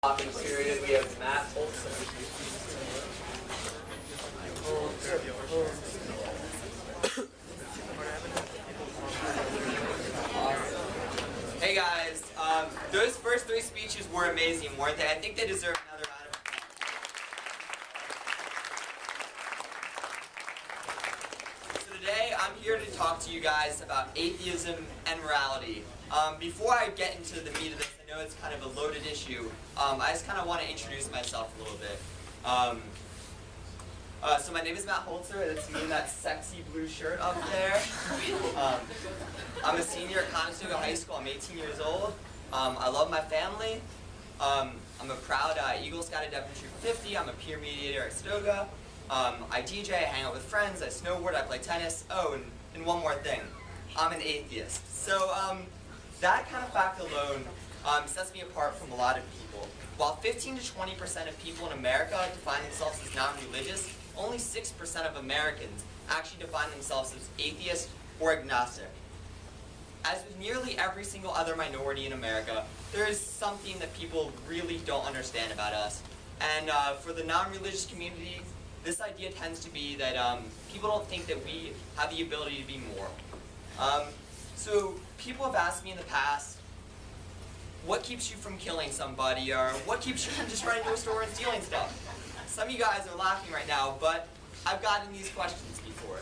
Talking period, we have Matt Holtzer. Hey guys, those first three speeches were amazing, weren't they? I think they deserve another round of applause. So today, I'm here to talk to you guys about atheism and morality. Before I get into the meat of this, I know it's kind of a loaded issue. I just kind of want to introduce myself a little bit. So my name is Matt Holtzer. That's me in that sexy blue shirt up there. I'm a senior at Conestoga High School. I'm 18 years old. I love my family. I'm a proud Eagle Scout at Devon Troop 50. I'm a peer mediator at Stoga. I DJ, I hang out with friends, I snowboard, I play tennis. Oh, and one more thing. I'm an atheist. So that kind of fact alone sets me apart from a lot of people. While 15 to 20% of people in America define themselves as non-religious, only 6% of Americans actually define themselves as atheist or agnostic. As with nearly every single other minority in America, there is something that people really don't understand about us. And for the non-religious community, this idea tends to be that people don't think that we have the ability to be moral. So people have asked me in the past, what keeps you from killing somebody, or what keeps you from just running to a store and stealing stuff? Some of you guys are laughing right now, but I've gotten these questions before.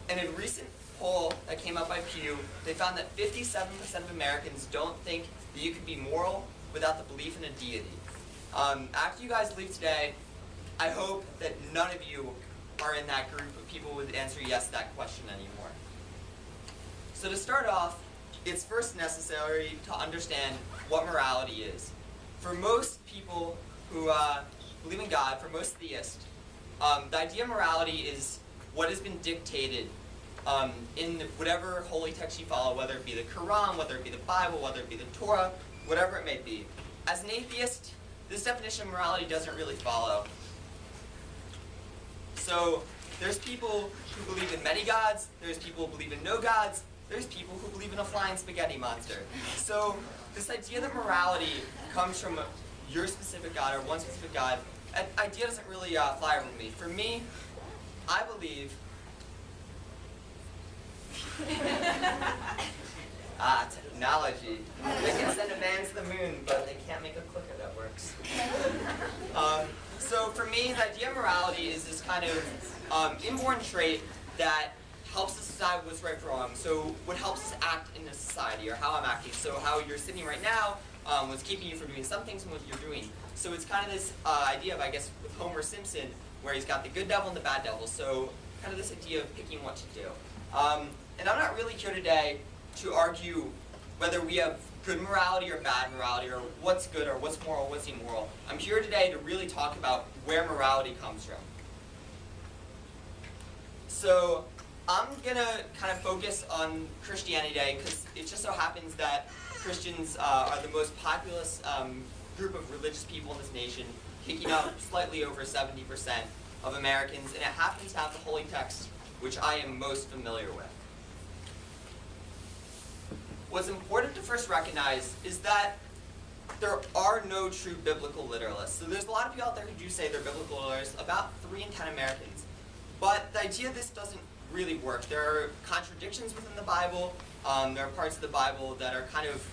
In a recent poll that came out by Pew, they found that 57% of Americans don't think that you can be moral without the belief in a deity. After you guys leave today, I hope that none of you are in that group of people who would answer yes to that question anymore. So to start off, it's first necessary to understand what morality is. For most people who believe in God, for most theists, the idea of morality is what has been dictated in whatever holy text you follow, whether it be the Quran, whether it be the Bible, whether it be the Torah, whatever it may be. As an atheist, this definition of morality doesn't really follow. So there's people who believe in many gods, there's people who believe in no gods, there's people who believe in a flying spaghetti monster. So this idea that morality comes from your specific God or one specific God, that idea doesn't really fly with me. For me, I believe technology. They can send a man to the moon, but they can't make a clicker that works. So for me, the idea of morality is this kind of inborn trait that helps us decide what's right for wrong. So what helps us act in a society, or how I'm acting. So how you're sitting right now, what's keeping you from doing some things and what you're doing. So it's kind of this idea of, I guess, with Homer Simpson, where he's got the good devil and the bad devil. So kind of this idea of picking what to do. And I'm not really here today to argue whether we have good morality or bad morality, or what's good or what's moral, what's immoral. I'm here today to really talk about where morality comes from. So I'm going to kind of focus on Christianity today, because it just so happens that Christians are the most populous group of religious people in this nation, taking up slightly over 70% of Americans, and it happens to have the holy text, which I am most familiar with. What's important to first recognize is that there are no true biblical literalists. So there's a lot of people out there who do say they're biblical literalists, about 3 in 10 Americans. But the idea of this doesn't really work. There are contradictions within the Bible. There are parts of the Bible that are kind of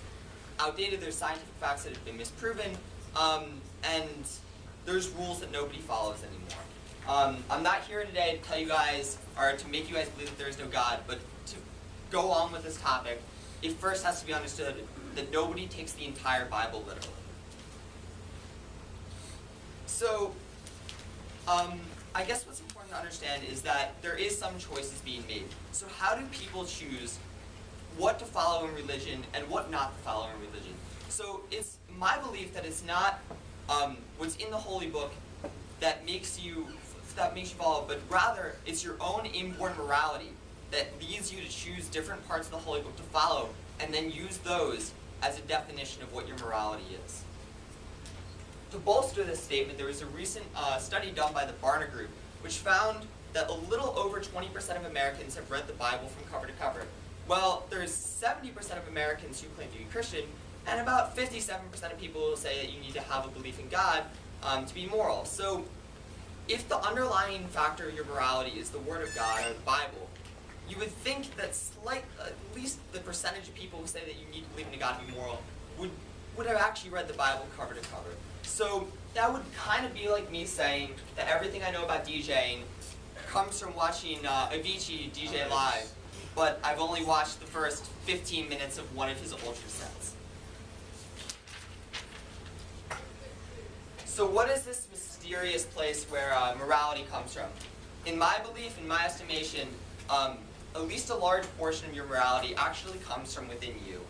outdated. There's scientific facts that have been misproven. And there's rules that nobody follows anymore. I'm not here today to tell you guys, or to make you guys believe that there is no God, but to go on with this topic, it first has to be understood that nobody takes the entire Bible literally. So, I guess what's important to understand is that there is some choices being made. So how do people choose what to follow in religion and what not to follow in religion? So it's my belief that it's not what's in the Holy Book that makes you follow, but rather it's your own inborn morality that leads you to choose different parts of the Holy Book to follow, and then use those as a definition of what your morality is. To bolster this statement, there was a recent study done by the Barna Group, which found that a little over 20% of Americans have read the Bible from cover to cover. Well, there's 70% of Americans who claim to be Christian, And about 57% of people will say that you need to have a belief in God to be moral. So if the underlying factor of your morality is the Word of God or the Bible, you would think that at least the percentage of people who say that you need to believe in God to be moral would have actually read the Bible cover to cover. So that would kind of be like me saying that everything I know about DJing comes from watching Avicii DJ live, but I've only watched the first 15 minutes of one of his ultra sets. So what is this mysterious place where morality comes from? In my belief, in my estimation, at least a large portion of your morality actually comes from within you.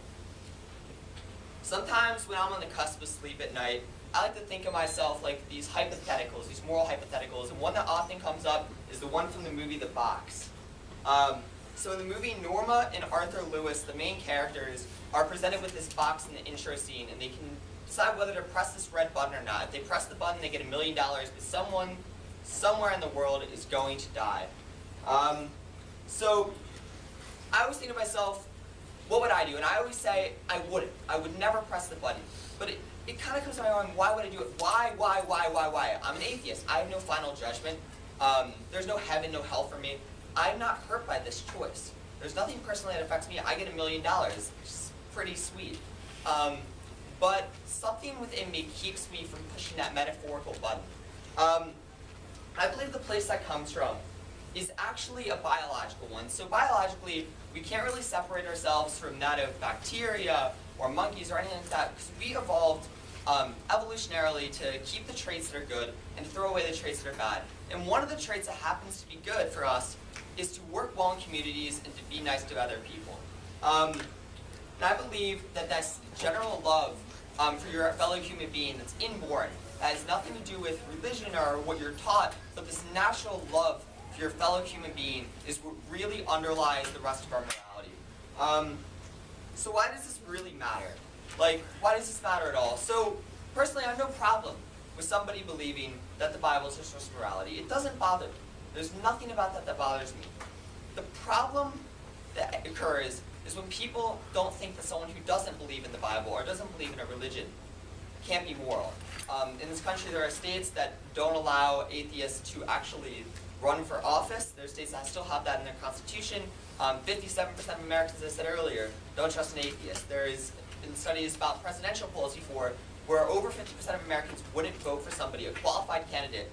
Sometimes when I'm on the cusp of sleep at night, I like to think of myself like these hypotheticals, these moral hypotheticals, and one that often comes up is the one from the movie The Box. So in the movie, Norma and Arthur Lewis, the main characters, are presented with this box in the intro scene, and they can decide whether to press this red button or not. If they press the button, they get $1 million, but someone somewhere in the world is going to die. So I always think to myself, what would I do? And I always say, I wouldn't. I would never press the button. But it kind of comes to my mind, why would I do it? Why? I'm an atheist. I have no final judgment. There's no heaven, no hell for me. I'm not hurt by this choice. There's nothing personally that affects me. I get $1 million, which is pretty sweet. But something within me keeps me from pushing that metaphorical button. I believe the place that comes from is actually a biological one. So biologically, we can't really separate ourselves from that of bacteria or monkeys or anything like that, because we evolved evolutionarily to keep the traits that are good and throw away the traits that are bad. And one of the traits that happens to be good for us is to work well in communities and to be nice to other people. And I believe that that's general love for your fellow human being that's inborn. That has nothing to do with religion or what you're taught, but this natural love for your fellow human being is what really underlies the rest of our morality. So why does this really matter? Like, why does this matter at all? So, personally, I have no problem with somebody believing that the Bible is a source of morality. It doesn't bother me. There's nothing about that that bothers me. The problem that occurs is when people don't think that someone who doesn't believe in the Bible or doesn't believe in a religion can't be moral. In this country, there are states that don't allow atheists to actually run for office. There are states that still have that in their constitution. 57% of Americans, as I said earlier, don't trust an atheist. There is studies about presidential polls before where over 50% of Americans wouldn't vote for somebody, a qualified candidate,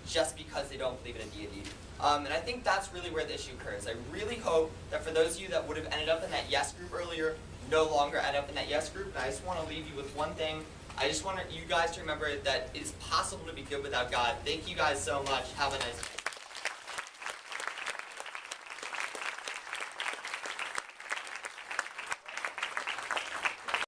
just because they don't believe in a deity. And I think that's really where the issue occurs. I really hope that for those of you that would have ended up in that yes group earlier, no longer end up in that yes group. And I just want to leave you with one thing. I just want you guys to remember that it's possible to be good without God. Thank you guys so much. Have a nice day.